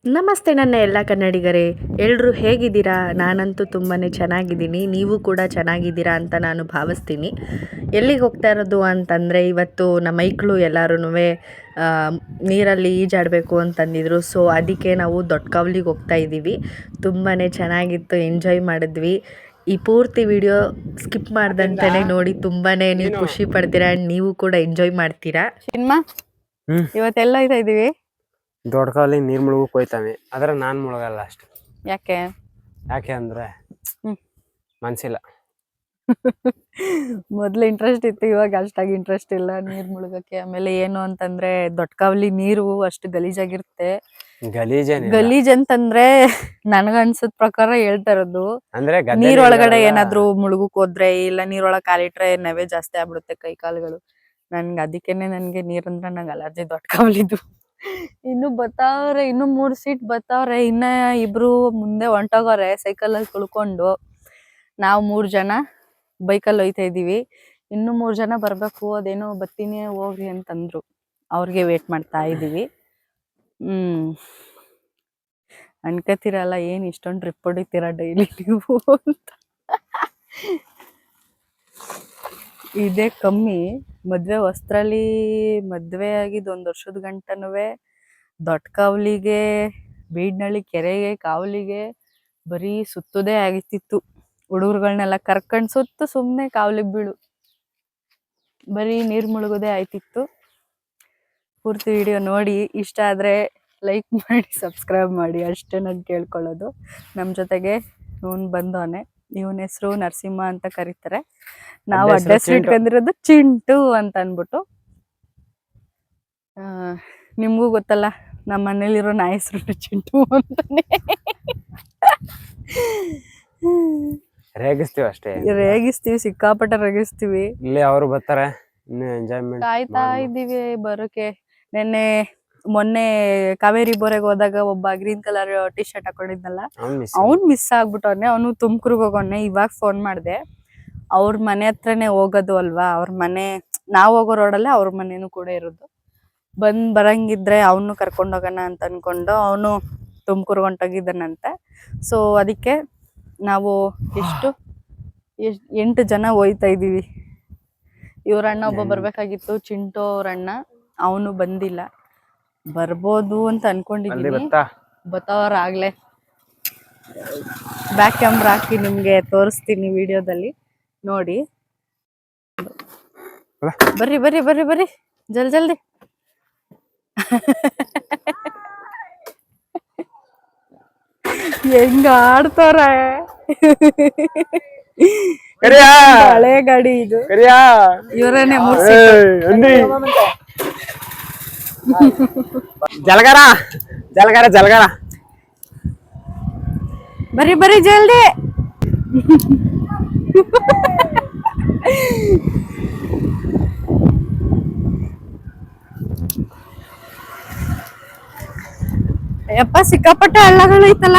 ನಮಸ್ತೆ ನನ್ನ ಎಲ್ಲ ಕನ್ನಡಿಗರೇ, ಎಲ್ಲರೂ ಹೇಗಿದ್ದೀರಾ? ನಾನಂತೂ ತುಂಬಾ ಚೆನ್ನಾಗಿದ್ದೀನಿ. ನೀವು ಕೂಡ ಚೆನ್ನಾಗಿದ್ದೀರಾ ಅಂತ ನಾನು ಭಾವಿಸ್ತೀನಿ. ಎಲ್ಲಿಗೆ ಹೋಗ್ತಾ ಇರೋದು ಅಂತಂದರೆ, ಇವತ್ತು ನಮ್ಮ ಮೈಕ್ಳು ಎಲ್ಲರೂ ನೀರಲ್ಲಿ ಈಜಾಡಬೇಕು ಅಂತಂದಿದ್ರು. ಸೊ ಅದಕ್ಕೆ ನಾವು ದೊಡ್ಡ ಕಾವಲಿಗೆ ಹೋಗ್ತಾ ಇದ್ದೀವಿ. ತುಂಬಾ ಚೆನ್ನಾಗಿತ್ತು, ಎಂಜಾಯ್ ಮಾಡಿದ್ವಿ. ಈ ಪೂರ್ತಿ ವಿಡಿಯೋ ಸ್ಕಿಪ್ ಮಾಡ್ದಂತೆಯೇ ನೋಡಿ, ತುಂಬಾ ನೀವು ಖುಷಿ ಪಡ್ತೀರಾ ಆ್ಯಂಡ್ ನೀವು ಕೂಡ ಎಂಜಾಯ್ ಮಾಡ್ತೀರಾ. ಸಿನಿಮಾ ಇವತ್ತೆಲ್ಲ ಇದ್ದೀವಿ ದೊಡ್ಡ ಕಾಲಿ ನೀರ್ ಮುಳುಗಕ್ಕೆ ಹೋಯ್ತಾವೆ, ಆದ್ರೆ ನಾನ್ ಮುಳುಗಲ್ಲ ಅಷ್ಟೇ. ಯಾಕೆ ಅಂದ್ರೆ ಮನ್ಸಿಲ್ಲ. ಮೊದ್ಲು ಇಂಟ್ರೆಸ್ಟ್ ಇತ್ತು, ಇವಾಗ ಅಷ್ಟಾಗಿ ಇಂಟ್ರೆಸ್ಟ್ ಇಲ್ಲ ನೀರ್ ಮುಳುಗಕ್ಕೆ. ಆಮೇಲೆ ಏನು ಅಂತಂದ್ರೆ ದೊಡ್ಡ ಕಾವಲಿ ನೀರು ಅಷ್ಟು ಗಲೀಜಾಗಿರುತ್ತೆ. ಗಲೀಜ್ ಅಂತಂದ್ರೆ ನನ್ಗನ್ಸದ್ ಪ್ರಕಾರ ಹೇಳ್ತಾ ಇರೋದು, ಅಂದ್ರೆ ನೀರೊಳಗಡೆ ಏನಾದ್ರು ಮುಳುಗಕ್ ಹೋದ್ರೆ ಇಲ್ಲ ನೀರೊಳಗೆ ಕಾಲಿಟ್ರೆ ನೆವೆ ಜಾಸ್ತಿ ಆಗ್ಬಿಡುತ್ತೆ ಕೈ ಕಾಲುಗಳು. ಅದಕ್ಕೇನೆ ನನ್ಗೆ ನೀರಂದ್ರೆ ನಂಗೆ ಅಲರ್ಜಿ ದೊಡ್ಡ ಕಾವಲಿದ್ದು. ಇನ್ನು ಬತ್ತಾವ್ರೆ, ಇನ್ನು 3 ಸೀಟ್ ಬತ್ತಾವ್ರೆ. ಇನ್ನ ಇಬ್ರು ಮುಂದೆ ಹೊಂಟೋಗವ್ರೆ ಸೈಕಲ್ ಅಲ್ಲಿ ತುಳ್ಕೊಂಡು. ನಾವು 3 ಜನ ಬೈಕಲ್ಲಿ ಹೋಯ್ತಾ ಇದೀವಿ. ಇನ್ನು 3 ಜನ ಬರ್ಬೇಕು, ಅದೇನೋ ಬತ್ತೀನಿ ಹೋಗ್ರಿ ಅಂತಂದ್ರು. ಅವ್ರಿಗೆ ವೇಟ್ ಮಾಡ್ತಾ ಇದೀವಿ. ಅನ್ಕತಿರಲ್ಲ ಏನ್ ಇಷ್ಟೊಂದು ಟ್ರಿಪ್ ಹೊಡಿತೀರಾ ಡೈಲಿ ನೀವು ಅಂತ. ಇದೇ ಕಮ್ಮಿ, ಮದ್ವೆ ವಸ್ತ್ರಲ್ಲಿ ಮದ್ವೆ ಆಗಿದ್ 1 ವರ್ಷದ ಗಂಟನುವೆ ದೊಡ್ಡ ಕಾವಲಿಗೆ, ಬೀಡ್ನಳ್ಳಿ ಕೆರೆಗೆ, ಕಾವಲಿಗೆ ಬರೀ ಸುತ್ತುದೇ ಆಗಿತ್ತಿತ್ತು. ಹುಡುಗರುಗಳನ್ನೆಲ್ಲ ಕರ್ಕೊಂಡ್ ಸುತ್ತು ಸುಮ್ನೆ ಕಾವಲಿಗೆ ಬೀಳು, ಬರೀ ನೀರ್ ಮುಳುಗೋದೇ ಆಯ್ತಿತ್ತು. ಪೂರ್ತಿ ವಿಡಿಯೋ ನೋಡಿ, ಇಷ್ಟ ಆದ್ರೆ ಲೈಕ್ ಮಾಡಿ, ಸಬ್ಸ್ಕ್ರೈಬ್ ಮಾಡಿ, ಅಷ್ಟೇ ನಾನು ಕೇಳ್ಕೊಳ್ಳೋದು. ನಮ್ಮ ಜೊತೆಗೆ ಇವನ್ ಬಂದವನೆ, ಇವನ ಹೆಸರು ನರಸಿಂಹ ಅಂತ ಕರೀತಾರೆ. ನಾವು ಅಡ್ಡ ಹೆಸರು ಇಟ್ಕೊಂಡಿರೋದು ಚಿಂಟು ಅಂತ ಅನ್ಬಿಟ್ಟು. ನಿಮ್ಗೂ ಗೊತ್ತಲ್ಲ, ನಮ್ಮ ಮನೇಲಿರೋ ನಾಯಿ ಹೆಸರು ಚಿಂಟು ಅಂತಾನೆ. ರೇಗಿಸ್ತೀವಿ ಅಷ್ಟೇ, ರೇಗಿಸ್ತೀವಿ, ಸಿಕ್ಕಾಪಟ್ಟೆ ರೇಗಿಸ್ತೀವಿ. ಇಲ್ಲಿ ಅವರು ಬರ್ತಾರೆ, ಇನ್ನು ಎಂಜಾಯ್ಮೆಂಟ್ ಕಾಯ್ತಾ ಇದ್ದೀವಿ ಬರೋಕೆ. ಮೊನ್ನೆ ಕಾವೇರಿ ಬೋರೆಗೆ ಹೋದಾಗ ಒಬ್ಬ ಗ್ರೀನ್ ಕಲರ್ ಟಿ ಶರ್ಟ್ ಹಾಕೊಂಡಿದ್ನಲ್ಲ, ಅವ್ನ್ ಮಿಸ್ ಆಗ್ಬಿಟ್ಟವನೆ. ಅವನು ತುಮಕೂರ್ಗೆ ಹೋಗೋನೆ. ಇವಾಗ ಫೋನ್ ಮಾಡ್ದೆ, ಅವ್ರ ಮನೆ ಹತ್ರನೇ ಹೋಗೋದು ಅಲ್ವಾ, ಅವ್ರ ಮನೆ ನಾವ್ ಹೋಗೋ ರೋಡಲ್ಲೇ ಅವ್ರ ಮನೇನು ಕೂಡ ಇರೋದು. ಬರಂಗಿದ್ರೆ ಅವನು ಕರ್ಕೊಂಡ್ ಹೋಗೋಣ ಅಂತ ಅನ್ಕೊಂಡು ಅವನು ತುಮಕೂರ್ಗೆ ಹೊಂಟೋಗಿದ್ದಾನಂತೆ. ಸೊ ಅದಕ್ಕೆ ನಾವು 8 ಜನ ಹೋಯ್ತಾ ಇದೀವಿ. ಇವ್ರಣ್ಣ ಒಬ್ಬ ಬರ್ಬೇಕಾಗಿತ್ತು, ಚಿಂಟು ಅವ್ರಣ್ಣ, ಅವನು ಬಂದಿಲ್ಲ. ಬರ್ಬೋದು ಅಂತ ಅನ್ಕೊಂಡಿದೀನಿ. ಬತ್ತವ್ರ ಆಗ್ಲೇ ಬ್ಯಾಕ್ ಕ್ಯಾಮ್ರಾ ಹಾಕಿ ನಿಮ್ಗೆ ತೋರಿಸ್ತೀನಿ ವಿಡಿಯೋದಲ್ಲಿ ನೋಡಿ. ಬರ್ರಿ ಬರ್ರಿ ಬರ್ರಿ ಬರ್ರಿ, ಜಲ್ದಿ ಹೆಂಗ ಆಡ್ತಾರ. ಹಳೆ ಗಾಡಿ ಇದು, ಇವರೇನೆ ಜಲಗಾರ ಜಲಗಾರ ಜಲಗಾರ. ಬರ್ರಿ ಬರ್ರಿ ಜಲ್ದಿ. ಯಪ್ಪ ಸಿಕ್ಕಾಪಟ್ಟೆ ಹಳ್ಳಗಳು ಐತಲ್ಲ.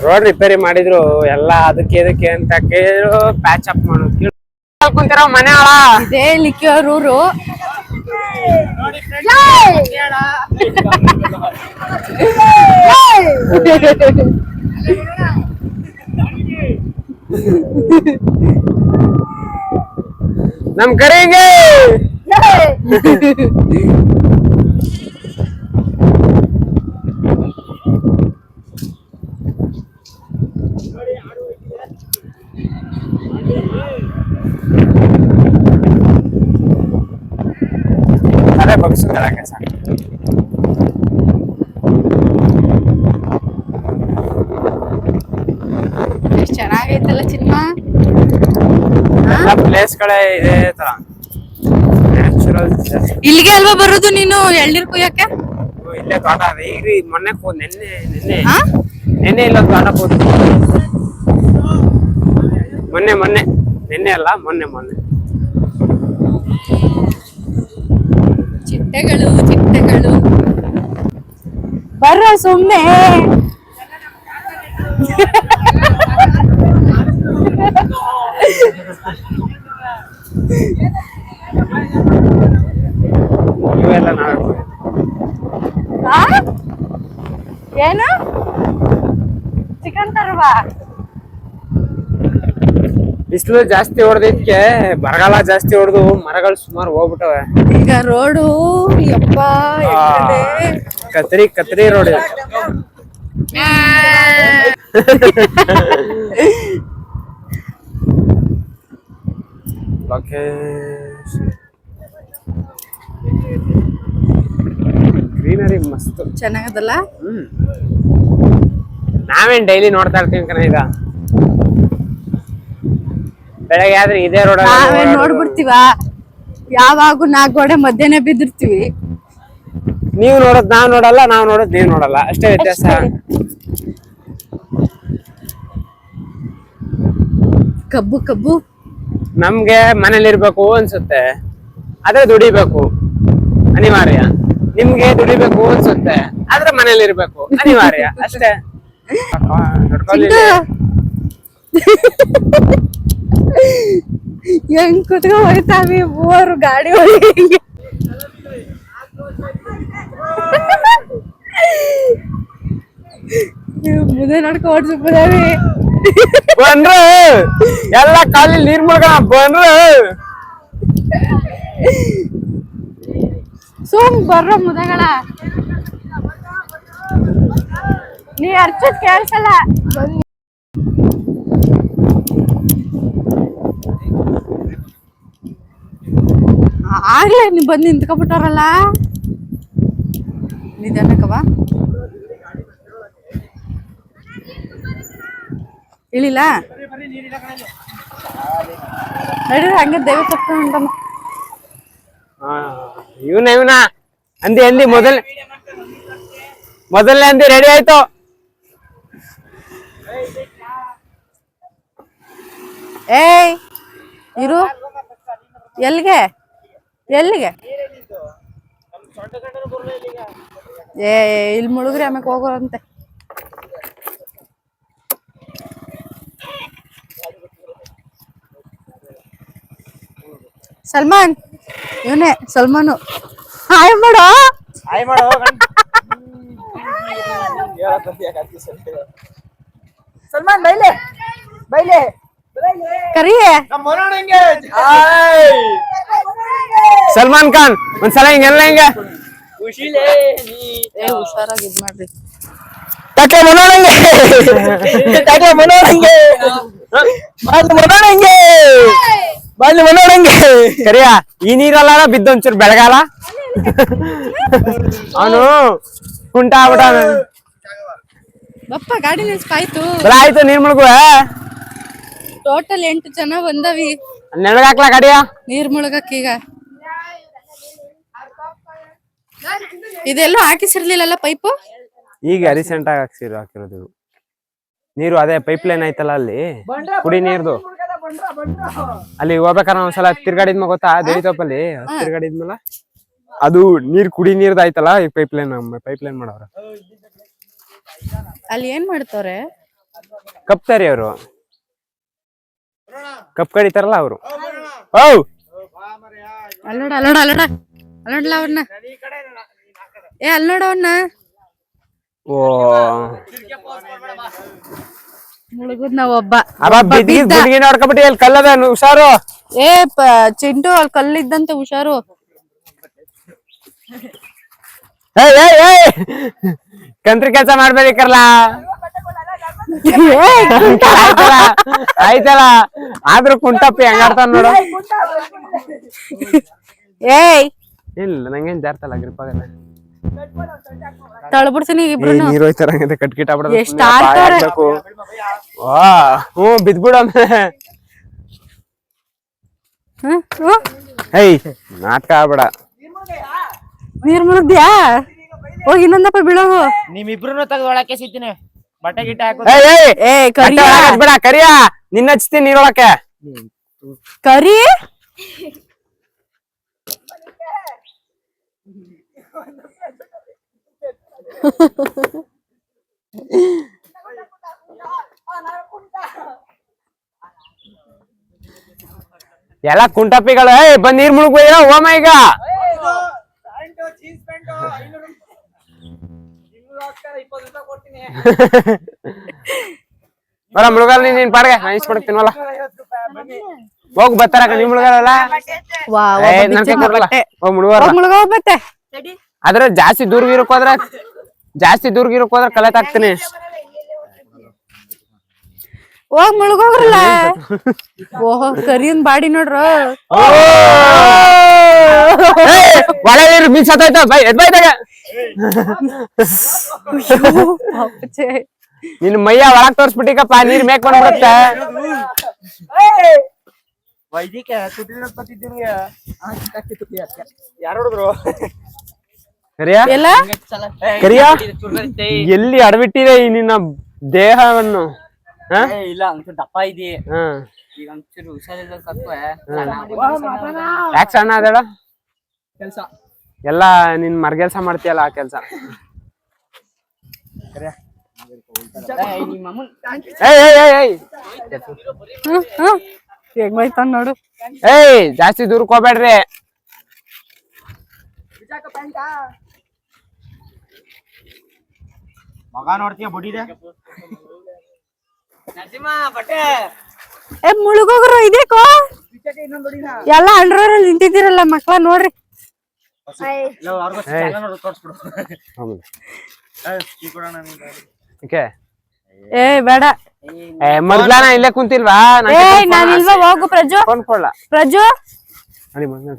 ರೋಡ್ ರಿಪೇರಿ ಮಾಡಿದ್ರು ಎಲ್ಲ, ಅದಕ್ಕೆ ಇದಕ್ಕೆ ಅಂತ ಕೇಳಿದ್ರು ಪ್ಯಾಚ್ ಅಪ್ ಮಾಡೋದು. ಕುಂತಿರೋ ಮನೆ ಆಳ ಇದೇ ಲಿಕ್ಕಿಯರೂರು. ನಮ್ ಕರೆಗೆ ಎಷ್ಟ್ ಚೆನ್ನಾಗೈತಲ್ಲ ಚಿನ್ಮಾ. ಪ್ಲೇಸ್ ಗಳೇ ಇದೇ ತರ ನ್ಯಾಚುರಲ್. ಇಲ್ಲಿಗೆ ಅಲ್ವಾ ಬರೋದು ನೀನು ಎಳ್ನೀರ್ ಕುಯ್ಯಕ್ಕೆ? ಇಲ್ಲೇ ತೋಟ ಈಗ ಮೊನ್ನೆ ನೆನ್ನೆ ಇಲ್ಲ ತೋಟ ಹೋದ್. ಮೊನ್ನೆ ಅಲ್ಲ, ಮೊನ್ನೆ ಚಿಟ್ಟೆಗಳು ಬರ್ರ ಸುಮ್ನೆ. ಇವೆಲ್ಲ ನಾವೇ ಏನು ಚಿಕನ್ ತರವಾ? ಬಿಸಿಲು ಜಾಸ್ತಿ ಹೊಡೆದಕ್ಕೆ ಬರಗಾಲ ಜಾಸ್ತಿ ಹೊಡೆದು ಮರಗಳು ಸುಮಾರು ಹೋಗ್ಬಿಟ್ಟವೆ. ಈಗ ರೋಡು ಯಪ್ಪ ಕತ್ರಿ ರೋಡ್ ಇದೆ. ಗ್ರೀನರಿ ಮಸ್ತ್ ಚೆನ್ನಾಗದಲ್ಲ. ನಾವೇನ್ ಡೈಲಿ ನೋಡ್ತಾ ಇರ್ತೀವಿ ಕಣ. ಈಗ ಬೆಳಗ್ಗೆ ಆದ್ರೆ ಇದೇ ರೋಡ್ ನಾವೇನ್ ನೋಡ್ಬಿಡ್ತೀವ? ಯಾವಾಗೂ 4 ಗೋಡೆ ಮಧ್ಯೆನೆ ಬಿದ್ದಿರ್ತೀವಿ. ನೀವು ನೋಡೋದ್ ನಾವ್ ನೋಡಲ್ಲ, ನಾವ್ ನೋಡೋದ್ ನೀವ್ ನೋಡಲ್ಲ, ಅಷ್ಟೇ ವ್ಯತ್ಯಾಸ. ಕಬ್ಬು ನಮ್ಗೆ ಮನೇಲಿ ಇರ್ಬೇಕು ಅನ್ಸುತ್ತೆ, ಆದ್ರೆ ದುಡಿಬೇಕು ಅನಿವಾರ್ಯ. ನಿಮ್ಗೆ ದುಡಿಬೇಕು ಅನ್ಸುತ್ತೆ, ಆದ್ರೆ ಮನೇಲಿ ಇರ್ಬೇಕು ಅನಿವಾರ್ಯ, ಅಷ್ಟೇ. ಹೆಂಗ್ ಕುತ್ಕೊ ಹೋಯ್ತಾವಿ 3 ಗಾಡಿ ಒಳಗೆ. ಮುದೆ ನಡ್ಕೊ ಓಡ್ಸ್ಬಿಡಾವಿ. ಬಂದ್ರ ಎಲ್ಲ ಕಾಲಿ ನೀರ್ ಮುಳ್ಗ ಬಂದ್ರ ಸುಮ್ ಬರ್ರ ಮುದಗಳ. ನೀ ಅರ್ಚದ್ ಕೇಳ್ಸಲ್ಲ. ಆಗ್ಲೇ ನೀ ಬಂದು ನಿಂತ್ಕೊಬಿಟ್ಟಾರಲ್ಲ. ನಿಧಾನಕ್ಕವ ಇಳಿಲ್ಲ ನಡೀರಿ ಹಂಗೆ ದೈವ ತಕ್ಕ. ಇವನ ಅಂದಿ ಮೊದಲನೇ ಅಂದಿ ರೆಡಿ ಆಯ್ತು. ಏಯ್ ಇರು. ಎಲ್ಲಿಗೆ ಇಲ್ಲಿ ಮುಳುಗ್ರಿ ಆಮೇಲೆ ಹೋಗೋರಂತೆ. ಸಲ್ಮಾನ್ ಇವನೇ ಸಲ್ಮಾನು. ಹಾಯ್ ಮಾಡೋ. ಸಲ್ಮಾನ್ ಬೈಲೆ ಕರಿ. ಸಲ್ಮಾನ್ ಖಾನ್ ಒಂದ್ಸಲ ಹಿಂಗೆಲ್ಲ ಹಿಂಗ ಹುಷಾರಾಗಿ ಇದ್ ಮಾಡ್ರಿ. ಕರಿಯ ಈ ನೀರಲ್ಲ ಬಿದ್ದ ಒಂಚೂರು ಬೆಳಗಾಲ ಅವನು ಕುಂಟ ಆಗ್ಬಿಟ್ಟ. ಬಪ್ಪ ಗಾಡಿ ನಿಲ್ಸ್ಕಾಯ್ತು. ಆಯ್ತು ನೀರ್ ಮುಳುಗುವ. ಟೋಟಲ್ 8 ಜನ ಬಂದವಿ ನೆಳಗಾಕ್ಲಾ ಗಾಡಿಯ ನೀರ್ ಮುಳುಗಕ್. ಈಗ ಇದೆಲ್ಲೋ ಹಾಕಿಸಿರ್ಲಿಲ್ಲ ಪೈಪು. ಈಗ ರೀಸೆಂಟ್ ಆಗಿ ಹಾಕಿರೋದು ನೀರು. ಅದೇ ಪೈಪ್ ಲೈನ್ ಐತಲ್ಲ ಅಲ್ಲಿ ಕುಡಿ ನೀರ್ದು. ಅಲ್ಲಿ ಹೋಗ್ಬೇಕಾರೆ ಒಂದ್ಸಲ ತಿರ್ಗಾಡಿದ್ಮ ಗೊತ್ತಾ ದೇವಿತೋಪಲ್ಲಿ ತಿರ್ಗಾಡಿದ್ಮಲ್ಲ ಅದು ನೀರ್ ಕುಡಿ ನೀರ್ದ ಆಯ್ತಲ್ಲ. ಈ ಪೈಪ್ ಲೈನ್ ಮಾಡವ್ರ. ಅಲ್ಲಿ ಏನ್ ಮಾಡ್ತವ್ರೆ? ಕಪ್ತಾರಿ ಅವರು, ಕಪ್ ಕಡಿತಾರಲ್ಲ ಅವರು. ಅಲ್ಲೋಡ ಅವ್ರನ್ನ. ಅಲ್ಲೋಡ ಅವನ್ನ. ಓ ಮುಳುಗುದ್ ನಾವ್ ಒಬ್ಬ ನೋಡ್ಕೊಬಿಟ್ಟಿ. ಅಲ್ಲಿ ಕಲ್ಲದ ಹುಷಾರು. ಚಿಂಟು ಅಲ್ಲಿ ಕಲ್ಲಿದ್ದಂತೆ ಹುಷಾರು. ಕಂತ್ರಿ ಕೆಲ್ಸ ಮಾಡ್ಬೇಕಲ್ಲ. ಆಯ್ತಲ್ಲ ಆದ್ರೂ ಕುಂಟಪ್ಪಿ ಹೆಂಗಾಡ್ತಾನ ನೋಡು. ಇಲ್ಲ ನಂಗೇನ್ ಜಾರ್ತಲ್ಲ ಗ್ರಿಪ್ ಆಗಲ್ಲ. ತಳ್ಬಿಡ್ತೀನಿ ನೀರು ಹೋಯ್ತಾರಂಗ ಕಟ್ಕಿಟ್ ಆಗ್ಬಿಡ. ಎಷ್ಟ್ ಆಡ್ತಾರೆ. ಬಿದ್ಬಿಡ. ನಾಟಕ ಆಗ್ಬೇಡ. ನೀರ್ ಮುಳುಗ್ದ್ಯಾ? ಹೋಗಿ ಇನ್ನೊಂದಪ್ಪ ಬೀಳೋದು. ನಿಮ್ಮಿಬ್ರು ತೆಗೆದು ಒಳಕ್ಕೆ ಸಿಗ್ತೀನಿ. ಬಟ್ಟೆ ಗಿಟ್ಟ ಬೇಡ ಕರಿಯ ನಿನ್ನ ಹಚ್ತೀನಿ ನೀರೊಳಕ್ಕೆ. ಕರಿ ಎಲ್ಲ ಕುಂಟಪ್ಪಿಗಳು. ಬಂದ್ ನೀರ್ ಮುಳುಗ್ ಹೋಮ ಈಗ. ಬರ ಮುಳುಗಲ್ ನೀನ್ ಪಾಡ್ಗೆ ನಾ ಇಸ್ಕೊಡ್ತೀನಲ್ಲ ಹೋಗ್ ಬರ್ತಾರ ನಿಮ್ ಮುಳುಗಲ್ಲ ವಾ ನನ್ ಕೈ ಕೊಡಲ್ಲ ಹೋಗ್ ಮುಳುಗಲ್ಲ ಮುಳುಗೋಗ್ ಮತ್ತೆ ಆದ್ರೆ ಜಾಸ್ತಿ ದೂರ್ಗಿರಕ್ ಹೋದ್ರ ಕಲೆತ್ ಹಾಕ್ತೀನಿ ಹೋಗ್ ಮುಳುಗೋಗ್ರಲ್ಲ ಓಹೋ ಕರಿಯನ್ ಬಾಡಿ ನೋಡ್ರು ಒಳ್ಳೆ ನೀರು ಮಿಕ್ಸ್ ಆತಾಯ್ತ ಬೈ ಎದ್ ಬೈದಾಗ ನಿನ್ ಮೈಯ ಒಳಗ್ ತೋರ್ಸ್ಬಿಟ್ಟಿಕಪ್ಪ ನೀರ್ ಮೇಕ್ ಬಂದ್ಬಿಡುತ್ತೆ ಕರಿಯಾ ಕರಿಯಾ ಎಲ್ಲಿ ಅಡಬಿಟ್ಟಿದೆ ಈ ನಿನ್ನ ದೇಹವನ್ನು ಇಲ್ಲ ಒಂಚೂರು ದಪ್ಪ ಇದೀ ಈಗ ಒಂಚೂರು ಹುಷಾರಿಲ್ಲ ಯಾಕೆ ಸಣ್ಣ ಅದೇಳ ಕೆಲ್ಸ ಎಲ್ಲಾ ನಿನ್ ಮರ್ಗೆಲ್ಸ ಮಾಡ್ತೀಯಲ್ಲ ಆ ಕೆಲ್ಸ ಹೆಂಗ್ ಹೋಯ್ತಾನ ನೋಡು ಏಯ್ ಜಾಸ್ತಿ ದೂರಕ್ಕೆ ಹೋಗ್ಬೇಡ್ರಿ ಮಗ ನೋಡ್ತೀಯ ಬುಡಿದೆ ಏ ಮುಳುಗೋಗ್ರು ಇದೇಕೋ ಎಲ್ಲ ಅಂಡ್ರಲ್ಲಿ ನಿಂತಿದ್ದೀರಲ್ಲ ಮಕ್ಳ ನೋಡ್ರಿ ಏ ಬೇಡ ಮೊದ್ಲಾನ ಇಲ್ಲೇ ಕುಂತಿಲ್ವಾ ಏ ನಾನ್ ಇಲ್ವಾ ಹೋಗು ಪ್ರಜು ಕೊಂಡ್ಕೊಳ್ಳ ಪ್ರಜು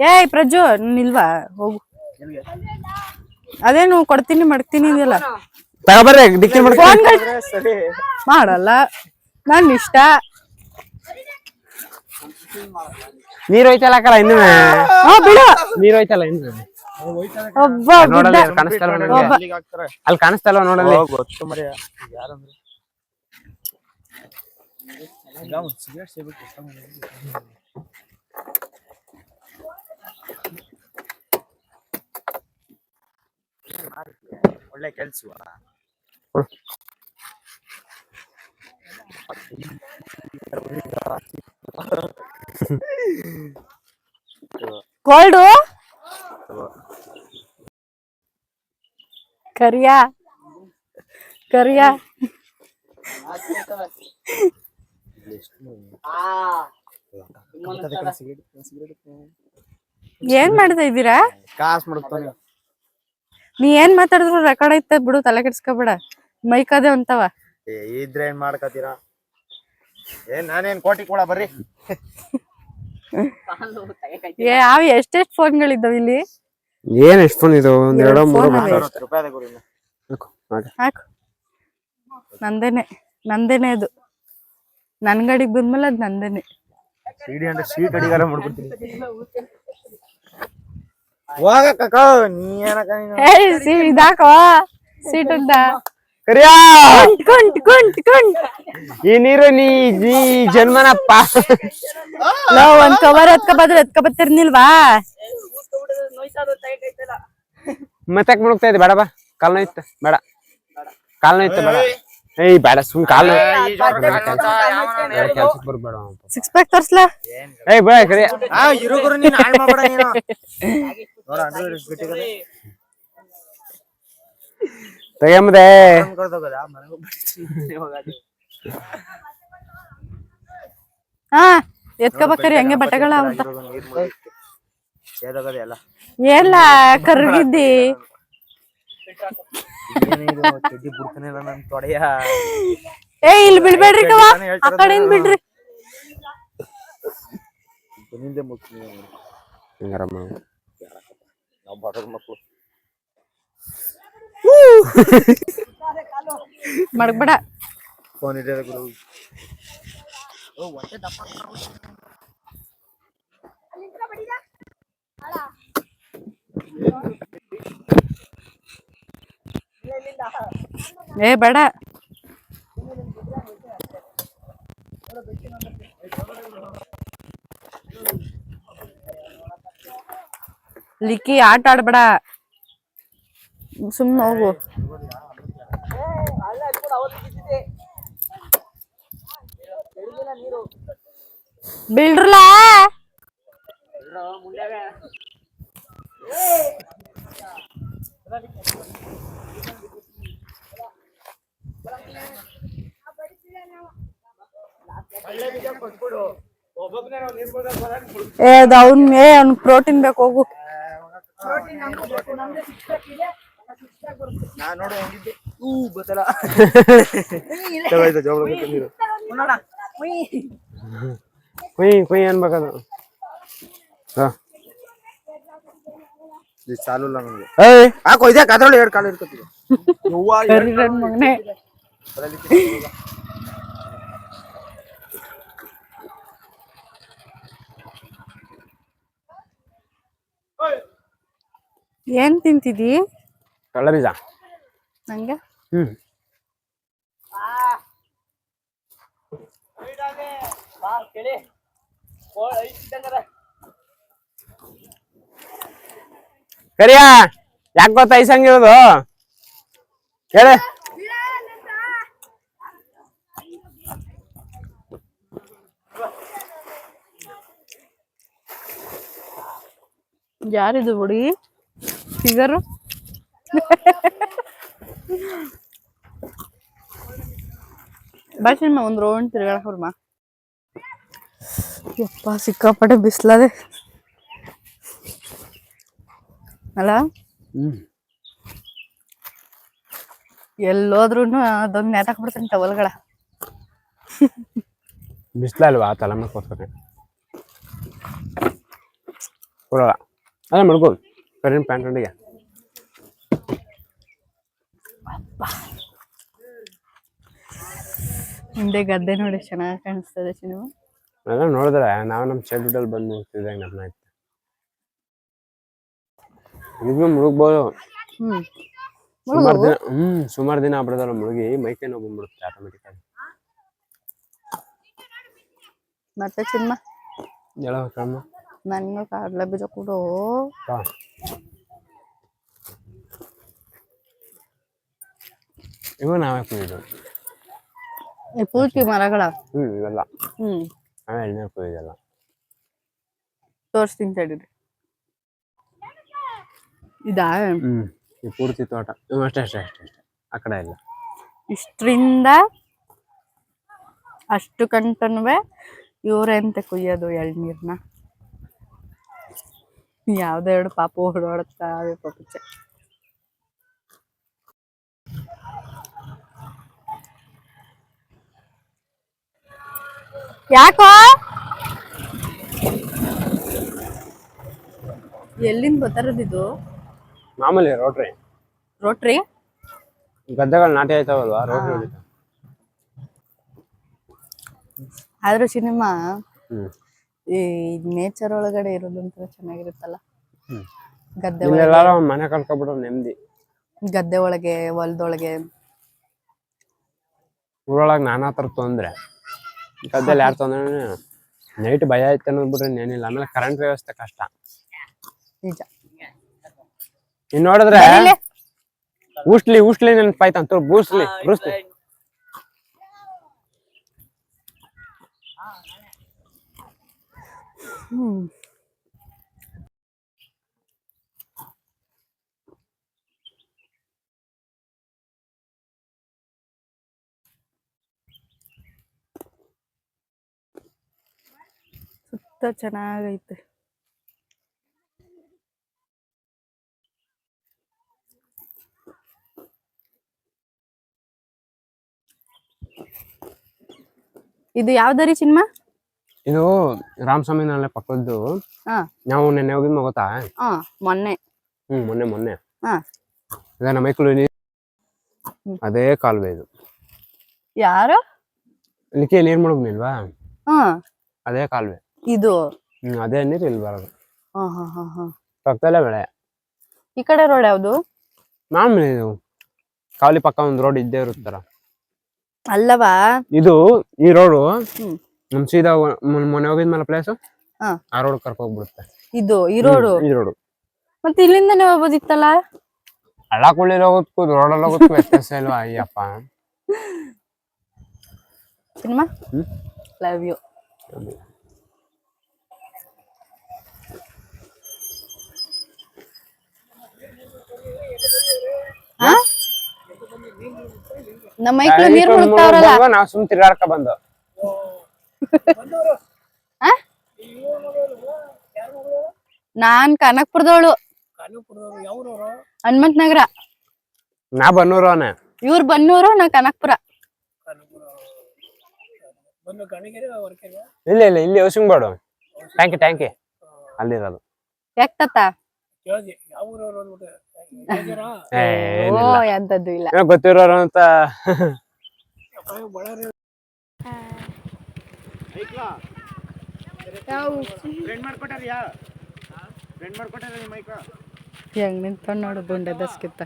ಏಯ್ ಪ್ರಜು ಇಲ್ವಾ ಹೋಗು ಅದೇನು ಕೊಡ್ತೀನಿ ಮಾಡ್ತೀನಿ ಇದೆಲ್ಲ ತಗೋಬರ್ರಿ ಡಿಕ್ಕಿ ಮಾಡಲ್ಲ ನನ್ ಇಷ್ಟ ನೀರ್ ಹೋಯ್ತಲ್ಲ ಅಕ್ಕಲ್ಲ ಇನ್ನು ಬಿಡು ನೀರ್ ಹೋಯ್ತಲ್ಲ ಇನ್ನು ಒಬ್ಬ ನೋಡಲ್ಲ ಕಾಣಿಸ್ತಲ್ವ ನನಗೆ ಅಲ್ಲಿ ಕಾಣಿಸ್ತಲ್ವ ನೋಡಲ್ಲಿ ಒಳ್ಳೆ ಕೆಲ್ಸ ಕೋಲ್ಡು ಕರಿಯಾ ಕರಿಯಾ ಏನ್ ಮಾಡ್ತಾ ಇದ್ದೀರಾ ಕಾಸ್ ಮಾಡ್ತಾನೆ ನೀ ಏನ್ ಮಾತಾಡಿದ್ರು ರೆಕಾರ್ಡ್ ಐತೆ ಬಿಡು ತಲೆ ಕೆಡ್ಸ್ಕೊಬೇಡ ಮೈಕ್ ಅದೇ ಅಂತವ ಇದ್ರೆ ಏನ್ ಮಾಡ್ಕತೀರಾ ಏನ್ ನಾನೇನ್ ಕೋಟಿ ಕೂಡ ಬರ್ರಿ ಯಾವ ಎಷ್ಟೆಷ್ಟು ಫೋನ್ಗಳಿದ್ದಾವ ಇಲ್ಲಿ ಏನ್ ಎಷ್ಟು ಫೋನ್ ಇದು ಒಂದ್ ಎರಡೋ ಮೂರೋ ಹಾಕು ನಂದೇನೆ ಅದು ನನ್ ಗಡಿಗ್ ಬಂದ್ಮೇಲೆ ಅದ್ ನಂದೇನೆ ಸೀಟ್ ಅಡಿಗಾರ ಮಾಡ್ಬಿಡ್ತೀನಿ ಹೋಗಕ್ಕ ನೀ ಏನಕ್ಕ ಇದಾಕೋ ಸೀಟ್ ಉಂಟ ಕರಿಯಾ ಕುಂಟ್ ಈ ನೀರು ನೀ ಜನ್ಮನಪ್ಪ ಒಂದ್ ಕವರ್ ಎತ್ಕ ಬತ್ತಿರ್ನಿಲ್ವಾ ಮತ್ತೆ ಮುಳುಗ್ತಾ ಇದೆ ಬೇಡ ಬಾ ಕಾಲ್ ನೋಯ್ತ ಬೇಡ ಕಾಲ್ ನೋಯ್ತ ಬೇಡ ಏಯ್ ಬೇಡ ಸುಮ್ ಕಾಲ್ ಕೆಲ್ಸಕ್ಕೆ ಬರ್ಬೇಡ ಸಿಕ್ಸ್ ಪ್ಯಾಕ್ ತರ್ಸ್ಲಾ ಏಯ್ ಬೇಡ ಕರಿಯ ಇರುಗುರು ನೀನ್ ಹಾಳ್ ಮಾಡ್ಬೇಡ ನೀನು ತೆಗೆಂಬುದೇ ಹಾ ಎತ್ಕೋಬೇಕ್ರಿ ಹಂಗೆ ಬಟ್ಟೆಗಳ ಅಂತ ಎಲ್ಲ ಕರ್ಗಿದ್ದಿ ಏ ಇಲ್ಲಿ ಬಿಡ್ಬೇಡ್ರಿ ಕವ ಆ ಕಡೆಯಿಂದ ಬಿಡ್ರಿ ಮಡಗ್ಬೇಡ ಫೋನ್ ಇದೆ ಏ ಬೇಡ ಲಿಕ್ಕಿ ಆಟ ಆಡ್ಬೇಡ ಸುಮ್ನೆ ಹೋಗು ಬಿಲ್ಡ್ರಲ್ಲ ಅದು ಅವ್ನ್ ಪ್ರೋಟೀನ್ ಬೇಕು ಹೋಗು. ನಾನ್ ನೋಡು ಹೆಂಗಿದ್ದೆ ಕುಯ್ ಕುಯ್ ಅನ್ಬೇಕದು. ಚಾಲು ಇಲ್ಲ ನಂಗೆ. ಏಯ್ ಹಾಕೋ ಇದ್ಯಾಕ ಅದ್ರಲ್ಲಿ 2 ಕಾಲು ಇರ್ಕೊತೀವಿ. ಮಗನೇ ಏನ್ ತಿಂತಿದಿ? ಕಳ್ಳ ಬೀಜ. ನಂಗೆ ಕರಿಯ ಯಾಕೆ ಗೊತ್ತಾ ಐಸಂಗಿರೋದು ಹೇಳಿ. ಯಾರಿದು ಹುಡುಗಿ ಫಿಗರು? ಬಾ ಒಂದ್ ರೌಂಡ್ ತಿರ್ಗಾಡಕ್ ಹೊರ್ಮ. ಯಪ್ಪ ಸಿಕ್ಕಾಪಟ್ಟೆ ಬಿಸ್ಲದೆ ಅಲ್ಲ. ಎಲ್ಲೋದ್ರುನು ಅದೊಂದ್ ನೇತಾಕ್ ಬಿಡ್ತಾನೆ ಟವಲ್ಗಳ. ಬಿಸ್ಲಲ್ವಾ ತಲೆ ಮೇಲೆ ಕೊಡ್ತಾರೆ ಕೊಡಲ್ಲ. ಅದೇ ಮಡ್ಕೋ ಕರೀನ್ ಪ್ಯಾಂಟ್ ಅಂಡಿಗೆ. ಹಿಂದೆ ಗದ್ದೆ ನೋಡಿ ಚೆನ್ನಾಗಿ ಕಾಣಿಸ್ತದೆ ಸಿನಿಮಾ. ಅದೆಲ್ಲ ನೋಡಿದ್ರೆ ನಾವು ನಮ್ಮ ಚೈಲ್ಡ್ಹುಡ್ ಅಲ್ಲಿ ಬಂದು ನೋಡ್ತಿದ್ದಾಗ ನಮ್ಮ ಆಯ್ತು. ಇದು ಮುಳುಗ್ಬೋದು. ಸುಮಾರು ದಿನ ಆಗ್ಬಿಡ್ದಲ್ಲ ಮುಳುಗಿ ಮೈಕೈ ನೋವು ಬಂದ್ಬಿಡುತ್ತೆ ಆಟೋಮೆಟಿಕ್ ಆಗಿ. ಮತ್ತೆ ಸಿನಿಮಾ ಹೇಳೋ ಕಮ್ಮ ನನಗೆ ಕಡಲೆ ಬೀಜ ಕೊಡು. ಇವು ನಾವೇ ಕುಯ್ದು ಪೂರ್ತಿ ಮರಗಳ. ಇವೆಲ್ಲ ನಾವೇ ಎಣ್ಣೆ ಕುಯ್ದಲ್ಲ. ತೋರಿಸ್ತೀನಿ ತಡೀರಿ. ಇದಾ ಈ ಪೂರ್ತಿ ತೋಟ ಅಷ್ಟೇ ಅಷ್ಟೇ ಅಷ್ಟೇ ಅಷ್ಟೇ. ಆ ಕಡೆ ಇಲ್ಲ. ಇಷ್ಟರಿಂದ ಅಷ್ಟು ಕಂಟನುವೆ ಇವರೇ ಅಂತ ಕುಯ್ಯೋದು ಎಳ್ನೀರ್ನ. ಯಾವ್ದೋ 2 ಪಾಪು ಓಡಾಡುತ್ತಾವೆ ಪಾಪುಚ್ಚೆ. ಯಾಕೋ ಎಲ್ಲಿಂದ ಬರ್ತಾರದಿದು? ಮಾಮೂಲಿ ರೋಟ್ರಿ ರೋಟ್ರಿ ಗದ್ದೆಗಳು ನಾಟಿ ಆಯ್ತಾವಲ್ವಾ ರೋಟ್ರಿ ಹೊಡಿತ. ಆದ್ರೂ ಸಿನಿಮಾ ಈ ನೇಚರ್ ಒಳಗಡೆ ಇರೋದಂತ ಚೆನ್ನಾಗಿರುತ್ತಲ್ಲ. ಗದ್ದೆ ಎಲ್ಲಾರು ಮನೆ ಕಳ್ಕೊಬಿಟ್ರು ನೆಮ್ಮದಿ. ಗದ್ದೆ ಒಳಗೆ ಹೊಲದೊಳಗೆ ಊರೊಳಗೆ ನಾನಾ ತರ ತೊಂದ್ರೆ. ಗದ್ದೆಲಿ ಯಾರು ತೊಂದ್ರೆ ನೈಟ್ ಭಯ ಆಯ್ತು ಅನ್ನೋದ್ಬಿಟ್ರೆ ಏನಿಲ್ಲ. ಆಮೇಲೆ ಕರೆಂಟ್ ವ್ಯವಸ್ಥೆ ಕಷ್ಟ. ನಿಜ. ಇನ್ ನೋಡಿದ್ರೆ ಊಸ್ಲಿ ನೆನಪಾಯ್ತಂತ ಬೂಸ್ಲಿ ಬ್ರೂಸ್ಲಿ. ಸುತ್ತ ಚೆನ್ನಾಗೈತೆ. ಇದು ಯಾವ್ದರಿ ಸಿನಿಮಾ? ಇದು ರಾಮಸ್ವಾಮಿನಲ್ಲೇ ಪಕ್ಕದ್ದು. ನಾವು ನೆನ್ನೆ ಹೋಗಿದ್ಮ ಗೊತ್ತಾ? ಮೊನ್ನೆ. ಮೊನ್ನೆ ಈಗ ನಮ್ಮ ಮೈಕ್ಳು ಅದೇ ಕಾಲುವೆ ಇದು. ಯಾರು ಇಲ್ಲಿಕ್ಕೆ ನೀರ್ ಮುಳುಗ್ನಿಲ್ವಾ? ಅದೇ ಕಾಲುವೆ ಇದು. ಅದೇ ನೀರು ಇಲ್ಲಿ ಬರೋದು. ಪಕ್ಕದಲ್ಲೇ ಬೆಳೆ. ಈ ಕಡೆ ರೋಡ್ ಯಾವ್ದು? ಮಾಮೂಲಿ ಇದು ಕಾವಲಿ ಪಕ್ಕ ಒಂದು ರೋಡ್ ಇದ್ದೇ ಇರುತ್ತಲ್ಲ. ಅಲ್ಲವಾ ಇದು ಈ ರೋಡು ನಮ್ ಸೀದಾ ಮೊನ್ನೆ ಹೋಗಿದ್ಮೇಲೆ ಪ್ಲೇಸು ಆ ರೋಡ್ ಕರ್ಕೋಗ್ಬಿಡುತ್ತೆ. ಇದು ಈ ರೋಡು ಮತ್ತೆ ಇಲ್ಲಿಂದನೇ ಹೋಗ್ಬೋದಿತ್ತಲ್ಲ. ಹಳ್ಳ ಕೊಳ್ಳಿಲಿ ಹೋಗೋದಕ್ಕೂ ರೋಡಲ್ಲಿ ಹೋಗೋದಕ್ಕೂ ವ್ಯತ್ಯಾಸ ಇಲ್ವಾ? ಅಯ್ಯಪ್ಪ. Cinema love you. ನಮ್ಮ ಮೈಕ್ಳು ನೀರ್ ಮುಳುಗ್ತಾವ್ರಲ್ಲ. ನಾವು ಸುಮ್ ತಿರ್ಗಾಡ್ಕ ಬಂದು. ಆ? ನಾನ್ ಕನಕ್ಪುರದವಳು. ಹನುಮಂತ ನಗರ. ನಾ ಬನ್ನೂರು ಅವನ. ಇವ್ರು ಬನ್ನೂರು, ನಾ ಕನಕ್ಪುರ. ಇಲ್ಲ ಇಲ್ಲ, ಇಲ್ಲಿ ಔಸಿಂಗ್ಬಾಡು ಟ್ಯಾಂಕಿ ಅಲ್ಲಿರೋದು. ಯಾಕತ್ತ? ಓ, ಎಂತದ್ದು ಇಲ್ಲ. ಗೊತ್ತಿರೋರು ಅಂತ. ಹೆಂಗ್ ನಿಂತ ನೋಡು ಬುಂಡೆ ದಸ್ಕಿತ್ತ.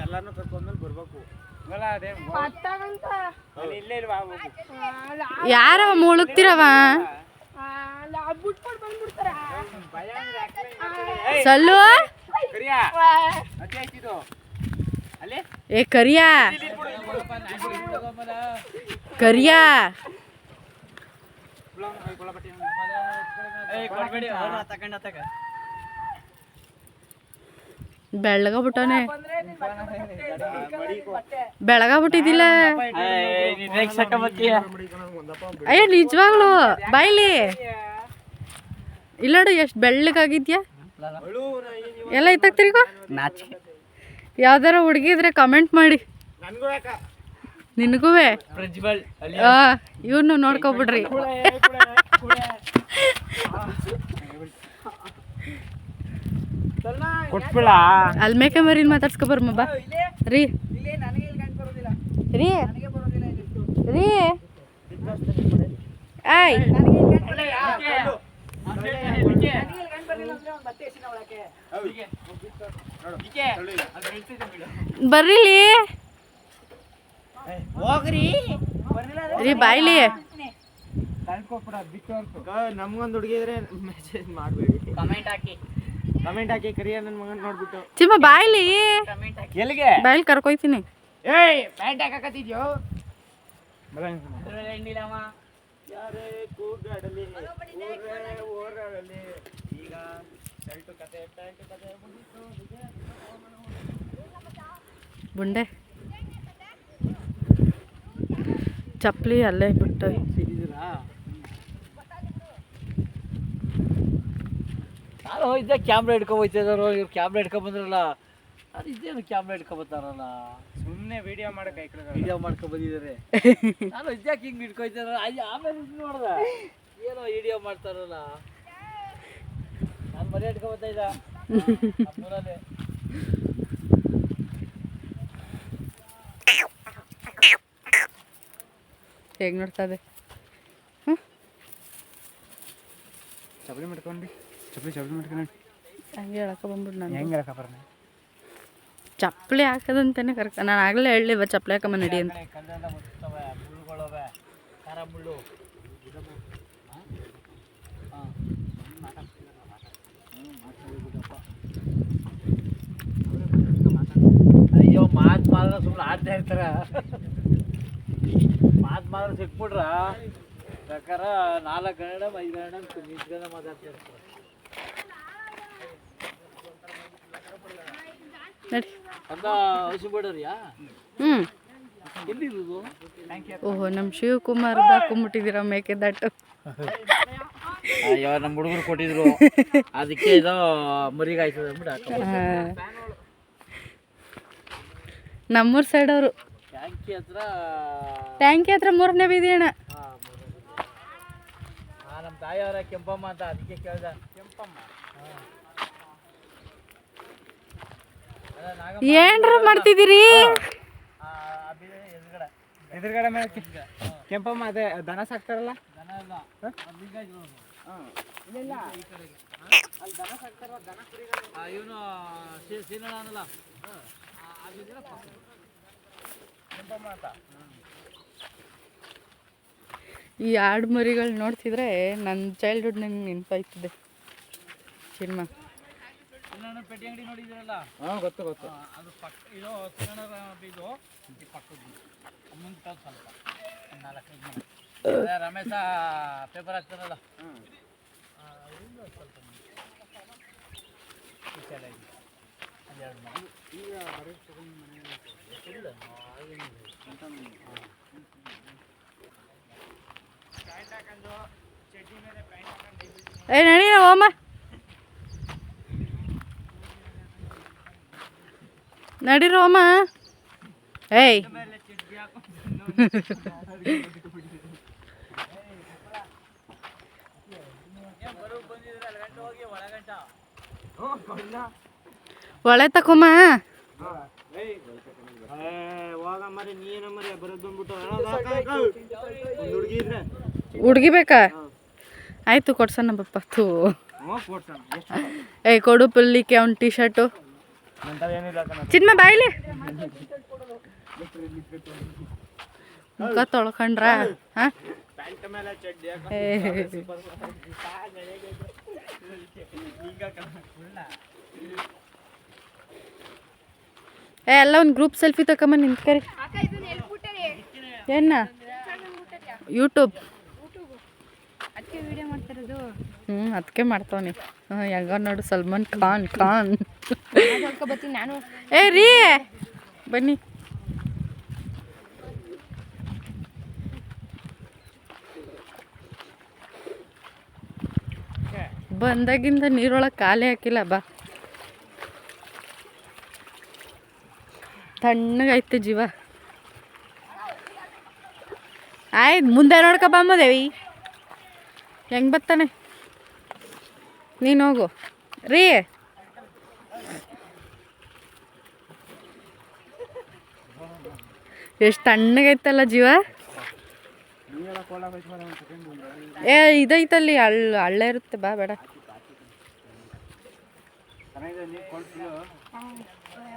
ಎಲ್ಲಾನು ಕರ್ಕೊಂಡ್ಮೇಲೆ ಬರ್ಬೇಕು. ಯಾರ ಮುಳುಗ್ತಿರವ? ಸಲ್ಲು ಏ ಕರಿಯಾ ಕರಿಯಾ ಬೆಳ್ಳಗಾಗ್ಬಿಟ್ಟವನೆ. ಬೆಳಗಾಗ್ಬಿಟ್ಟಿದ್ದಿಲ್ಲ. ಅಯ್ಯ ನಿಜವಾಗ್ಲು ಬಾಯ್ಲಿ ಇಲ್ಲಡು ಎಷ್ಟ್ ಬೆಳ್ಳಗಾಗಿದ್ಯಾ. ಎಲ್ಲ ಇತ್ತಾಗ್ತಿರಿಗೋ. ಯಾವ್ದಾರ ಹುಡುಗಿದ್ರೆ ಕಮೆಂಟ್ ಮಾಡಿ. ನಿನಗೂ ಇವ್ನು ನೋಡ್ಕೊಬಿಡ್ರಿ. ಅಲ್ಲಿ ಮೇಕೆ ಮರಿನ್ ಮಾತಾಡ್ಸ್ಕೊಬರ್ಮ ಬಾ ರೀ ರೀ ರೀ. ಆಯ್ ಬರ್ರಿಲಿ ರೀ ಬಾಯ್ಲಿ. ನಮ್ಗೊಂದು ಹುಡುಗಿದ್ರೆ ಮೆಸೇಜ್ ಮಾಡ್ಬೇಡಿ, ಕಮೆಂಟ್ ಹಾಕಿ ಕರಿಯ ನನ್ನ ಮಗನ್ ನೋಡ್ಬಿಟ್ಟು. ಚಿಮ್ಮ ಬಾಯ್ಲಿ ಎಲ್ಲಿಗೆ ಬಾಯ್ಲಿ ಕರ್ಕೊಯ್ತೀನಿ. ಏಯ್ ಪ್ಯಾಂಟ್ ಹಾಕಕತ್ತಿದ್ಯೋ? ಯಾರೇ ಕೂಗಾಡಲಿ ಓರಾಡಲಿ ಈಗ ಶರ್ಟು ಕತೆ ಪ್ಯಾಂಟ್ ಕತೆ ಬುಂಡೆ ಚಪ್ಪಲಿ ಅಲ್ಲೇ ಬಿಟ್ಟು ನಾನು ಇದ್ದೆ ಕ್ಯಾಮ್ರಾ ಹಿಡ್ಕೊಂಡ್ ಹೋಗ್ತಿದಾರೋ, ಇವ್ರು ಕ್ಯಾಮ್ರಾ ಹಿಡ್ಕೊಂಡ್ ಬಂದ್ರಲ್ಲ. ಅದು ಇದೇನು ಕ್ಯಾಮ್ರಾ ಹಿಡ್ಕೊಂಡ್ ಬರ್ತಾರಲ್ಲ, ಸುಮ್ಮನೆ ವಿಡಿಯೋ ಮಾಡಕ್ಕೆ ವಿಡಿಯೋ ಮಾಡ್ಕೊಂಡ್ ಬಂದಿದ್ದಾರೆ. ನಾನು ಇದ್ಯಾಕೆ ಹಿಂಗ್ ಹಿಡ್ಕೊಯ್ತಾರ, ಆಮೇಲೆ ನೋಡ್ದೆ ಏನೋ ವಿಡಿಯೋ ಮಾಡ್ತಾರಲ್ಲ. ನಾನು ಮರಿ ಹಿಡ್ಕೊಂಡ್ ಬರ್ತಾ ಇದ್ದ ನಮ್ಮೂರಲ್ಲೇ. ಹೇಗ್ ನೋಡ್ತದೆ. ಚಪ್ಪಲಿ ಮಾಡ್ಕೊಂಡು ಚಪ್ಪಲಿ ಮಾಡ್ಕೊಂಡು ಹಂಗೆ ಹೇಳಕ ಬಂದ್ಬಿಟ್ಟು ನಾನು ಹೆಂಗೆ ಹೇಳಕ ಬರ್ನ ಚಪ್ಪಲಿ ಹಾಕೋದಂತಾನೆ ಕರ್ಕ. ನಾನು ಆಗಲೇ ಹೇಳಿಲ್ವ ಚಪ್ಪಲಿ ಹಾಕಮ್ಮ ನಡಿ ಅಂತ. ಕಲ್ಲೆಲ್ಲ ಬರ್ತವೆ, ಮುಳ್ಳುಗಳವೆ, ಖಾರ ಮುಳ್ಳು. ಅಯ್ಯೋ ಮಾತು ಮಾಡಿದ್ರೆ ಸುಮ್ಮನೆ ಆಡ್ತಾ ಇರ್ತಾರ. ಮಾತು ಮಾಡಿದ್ರೆ ಸಿಕ್ಬಿಟ್ರ ಪ್ರಕಾರ 4 ಗಂಟೆ 5 ಗಂಟೆ ನಿಂತ್ಕೊಂಡ ಮಾತಾಡ್ತಾ ಇರ್ತಾರೆ. ನಡಿ ಅಂತ ಹಸಿಬಿಡೋರಿಯಾ? ಎಲ್ಲಿರೋದು? ಓಹೋ ನಮ್ಮ ಶಿವಕುಮಾರ್ ಹಾಕೊಂಡ್ಬಿಟ್ಟಿದ್ದೀರ ಮೇಕೆ ದಾಟು. ಅಯ್ಯೋ ನಮ್ಮ ಹುಡುಗರು ಕೊಟ್ಟಿದ್ರು, ಅದಕ್ಕೆ ಇದು ಮರಿಗಾಯ್ತದೆ ಅಂದ್ಬಿಟ್ಟು ಹಾಕ. ನಮ್ಮೂರ್ ಸೈಡ್ ಅವರು ಟ್ಯಾಂಕಿ ಹತ್ರ 3ನೇ ಬೀದಿ ಅಣ್ಣ. ನಮ್ಮ ತಾಯಿಯವರ ಕೆಂಪಮ್ಮ ಅಂತ, ಅದಕ್ಕೆ ಕೇಳ್ದ. ಕೆಂಪಮ್ಮ ಏನ್ರ ಮಾಡ್ತಿದ್ದೀರಿ? ಎದುರುಗಡೆ ಮೇಲೆ ಕೆಂಪಮ್ಮ ಅದೇ ದನ ಸಾಕ್ತಾರಲ್ಲ. ದನ ಇಲ್ಲ, ಅಲ್ಲಿ ದನ ಸಾಕ್ತಾರ. ದನ ಇವನು ಸೀನಣ್ಣ ಅನ್ನಲ್ಲ, ಕೆಂಪಮ್ಮ ಅಂತ. ಈ ಆಡು ಮರಿಗಳು ನೋಡ್ತಿದ್ರೆ ನನ್ನ ಚೈಲ್ಡ್ಹುಡ್ ನಂಗೆ ನೆನಪಾಯ್ತದೆ. ಸಿನಿಮಾ ಪೆಟ್ಟಿ ಅಂಗಡಿ ನೋಡಿದಿರಲ್ಲ? ಗೊತ್ತು ಅದು ಪಕ್ಕ ಇದು ಸೀನಣ್ಣ ಇದು ಪಕ್ಕದ್ದು ಮುಂದೆ ಸ್ವಲ್ಪ 4-5 ರಮೇಶ ಪೇಪರ್ ಹಾಕ್ತಾರಲ್ಲ, ಏ ನಡೀರ ಹೋಮ ನಡೀರ ಹೋಮ ಏಯ್ ಒಳೆ ತಕೊಮ್ಮ ಹೋಗಮ್ಮರಿ ನೀನಮ್ಮರಿ ಬರೋದು ಬಂದ್ಬಿಟ್ಟು ಹುಡುಗಿ ಇದ್ರೆ ಹುಡ್ಗಿ ಬೇಕಾ ಆಯ್ತು ಕೊಡ್ಸೋಣ ಬಪ್ಪ ತೂ ಏಯ್ ಕೊಡು ಪುಲ್ಲಿಕ್ಕೆ ಅವ್ನ ಟೀ ಶರ್ಟು ಚಿನ್ಮ ಬಾಯ್ಲಿ ಮುಖ ತೊಳ್ಕೊಂಡ್ರ ಹಾಂ ಏ ಎಲ್ಲ ಒಂದು ಗ್ರೂಪ್ ಸೆಲ್ಫಿ ತಕೊಂಬ ನಿಂತ್ಕರಿ ಏನ ಯೂಟ್ಯೂಬ್ ಅದಕ್ಕೆ ಮಾಡ್ತಾವನಿ ಹೆಂಗ ನೋಡು ಸಲ್ಮಾನ್ ಖಾನ್ ನಾನು ಏ ರೀ ಬನ್ನಿ ಬಂದಾಗಿಂದ ನೀರೊಳಗೆ ಖಾಲಿ ಹಾಕಿಲ್ಲ ಬಾ ತಣ್ಣಗೈತೆ ಜೀವ ಆಯ್ತು ಮುಂದೆ ನೋಡ್ಕ ಬಂಬೋದೇವಿ ಹೆಂಗೆ ಬರ್ತಾನೆ ನೀನು ಹೋಗು ರೀ ಎಷ್ಟು ತಣ್ಣಗೈತಲ್ಲ ಜೀವ ಏ ಇದೈತಲ್ಲಿ ಹಳ್ಳ ಇರುತ್ತೆ ಬಾ ಬೇಡ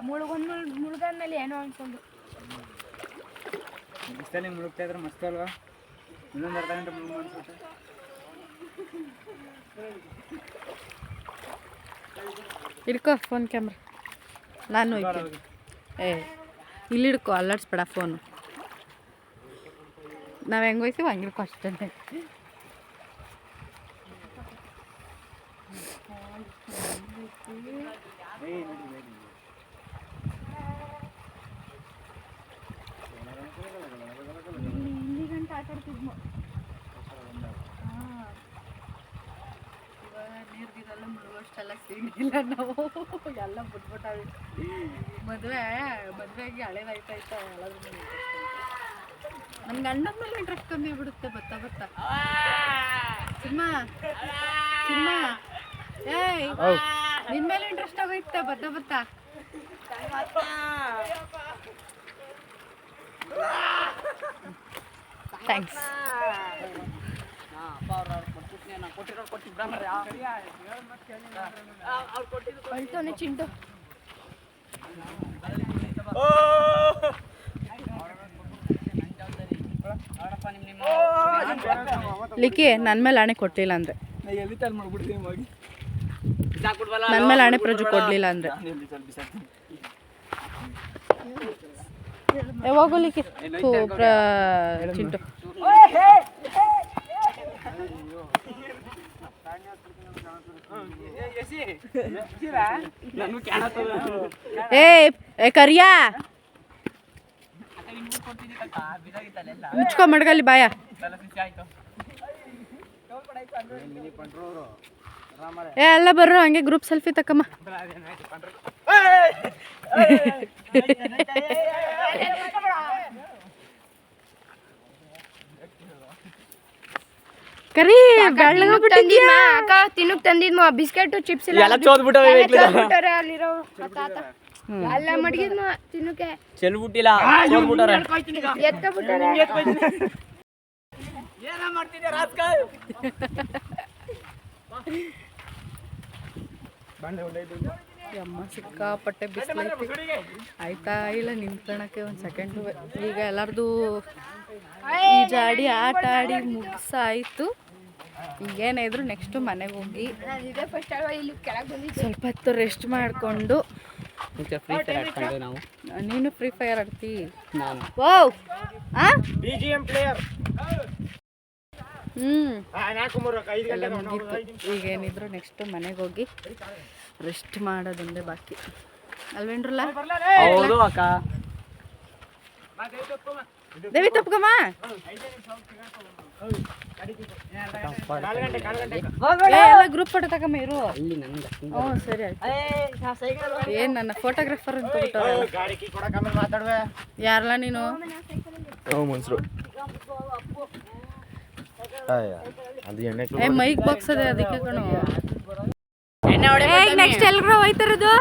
ಮುಳುಗನ್ನಲ್ಲಿ ಏನೋ ಅನ್ಕೊಂಡು ಬಿಸ್ತಲ್ಲಿ ಮುಳುಗ್ತಾ ಇದ್ರೆ ಮಸ್ತ್ ಅಲ್ವಾ ಇನ್ನೊಂದು ಅರ್ಧ ಗಂಟೆ ಮುಳುಗು ಅನ್ಸುತ್ತೆ ಹಿಡ್ಕೊ ಫೋನ್ ಕ್ಯಾಮ್ರಾ ನಾನು ಹೋಗ್ತೀನಿ ಏ ಇಲ್ಲಿ ಹಿಡ್ಕೊ ಅಲ್ಲಾಡ್ಸ್ಬೇಡ ಫೋನು ನಾವು ಹೆಂಗೆ ಹೋಯ್ತೀವಿ ಹಂಗೆ ಹಿಡ್ಕೊ ಅಷ್ಟೇ ಇಲ್ಲಿ ಗಂಟೆ ಆಟ ಆಡ್ತಿದ್ವು ನೀರ್ಗಿದೆಲ್ಲ ಮುಳುಗೋಷ್ಟೆಲ್ಲ ಸಿಗಿಲ್ಲ ನಾವು ಎಲ್ಲ ಬಿಟ್ಬಿಟ್ಟಾವಿ ಮದುವೆಗೆ ಹಳೇದಾಯ್ತಾಯ್ತಾ ಎಲ್ಲಾದ್ರೂ ನಮ್ಮ ಗಂಡನ ಮೇಲೆ ಇಂಟ್ರೆಸ್ಟ್ ಕಮ್ಮಿ ಆಗ್ಬಿಡುತ್ತೆ ಬತ್ತಾ ಸಿನಿಮ ಏಯ್ ನಿನ್ ಮೇಲೆ ಇಂಟ್ರೆಸ್ಟ್ ಆಗೋಯ್ತೆ ಬತ್ತಾ ಥ್ಯಾಂಕ್ಸ್ ಕಳ್ತೋನೆ ಚಿಂಟು ಲಿಕ್ಕಿ ನನ್ನ ಮೇಲೆ ಹಣೆ ಕೊಟ್ಟಿಲ್ಲ ಅಂದ್ರೆ ನನ್ನ ಮೇಲೆ ಹಣೆ ಪ್ರಜು ಕೊಡ್ಲಿಲ್ಲ ಅಂದ್ರೆ ಹೋಗು ಲಿಕ್ಕಿ ಚಿಂಟು ಏ ಕರಿಯಾ ಮುಚ್ಕೊ ಮಡ್ಗಲ್ಲಿ ಬಾಯ ಏ ಎಲ್ಲ ಬರ್ರು ಹಂಗೆ ಗ್ರೂಪ್ ಸೆಲ್ಫಿ ತಕ್ಕಮ್ಮ ಕರಿ ಬೆಳ್ಳಗೋಗ್ಬಿಟ್ಟಿದ್ಯಾ ಅಕ್ಕ ತಿನ್ನಕ್ ತಂದಿದ್ಮ ಬಿಸ್ಕೆಟ್ ಚಿಪ್ಸ್ ಎಲ್ಲ ಚೋದ್ಬಿಟ್ಟವೆ ಅಲ್ಲಿರೋ ತಾತ ಎಲ್ಲ ಮಡಗಿದ್ಮ ತಿನ್ನಕ್ಕೆ ಚೆಲ್ಬಿಟ್ಟಿಲ್ಲ ಎತ್ಕೊಬಿಟ್ಟಾರೆ ಏನ ಮಾಡ್ತಿದ್ಯಾ ರಾಸ್ಕಲ್ ಅಮ್ಮ ಸಿಕ್ಕಾಪಟ್ಟೆ ಬಿಸಿಲೈತಿ ಆಯ್ತಾ ಇಲ್ಲ ನಿಂತ್ಕೊಳಕ್ಕೆ ಒಂದು ಸೆಕೆಂಡು ಈಗ ಎಲ್ಲರದು ಈಜಾಡಿ ಆಟ ಆಡಿ ಮುಗಿಸಾಯ್ತು ಈಗೇನಿದ್ರು ನೆಕ್ಸ್ಟು ಮನೆಗೆ ಹೋಗಿ ಸ್ವಲ್ಪ ಹೊತ್ತು ರೆಸ್ಟ್ ಮಾಡಿಕೊಂಡು ನಾವು ನೀನು ಫ್ರೀ ಫೈರ್ ಆಡ್ತಿ ನಾನು ವಾವ್ BGM ಪ್ಲೇಯರ್ ಎಲ್ಲ ಮುಗೀತು. ಈಗ ಏನಿದ್ರು ನೆಕ್ಸ್ಟ್ ಮನೆಗೆ ಹೋಗಿ ರೆಸ್ಟ್ ಮಾಡೋದೊಂದೇ ಬಾಕಿ ಅಲ್ವೇನ್ರಲ್ಲ? ಹೌದು ಅಕ್ಕ. ದೇವಿ ತಪ್ಕಮ್ಮ. ಎಲ್ಲ ಗ್ರೂಪ್ ಫೋಟೋ ತಕಮ್ಮ ಇರು. ಹ್ಞೂ ಸರಿ ಆಯ್ತು. ಏನ್ ನನ್ನ ಫೋಟೋಗ್ರಾಫರ್ ಅಂತ ಬಿಟ್ಟವ್ರಲ್ಲ. ಯಾರಲ್ಲ ನೀನು? ಏ ಮೈಕ್ ಬಾಕ್ಸ್ ಅದೇ ಅದಕ್ಕೆ ಕಣು. ನೆಕ್ಸ್ಟ್ ಎಲ್ರು ಹೋಯ್ತಾರದು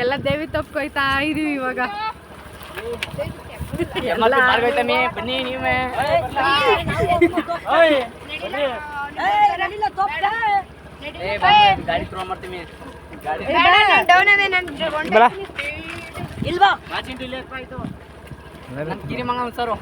ಎಲ್ಲ ದೇವಿ ತಪ್ಕೊಯ್ತಾ ಇದೀವಿ ಇವಾಗ. ಬನ್ನಿ ನೀವೇ. ಗಾಡಿ ಥ್ರೋ ಮಾಡ್ತೀನಿ. ಇಲ್ವಾ ಮಾಚಿಂಟು ಇಲ್ಲೇ ಆಯ್ತು. ಕಿರಿ ಮಂಗ ಸರು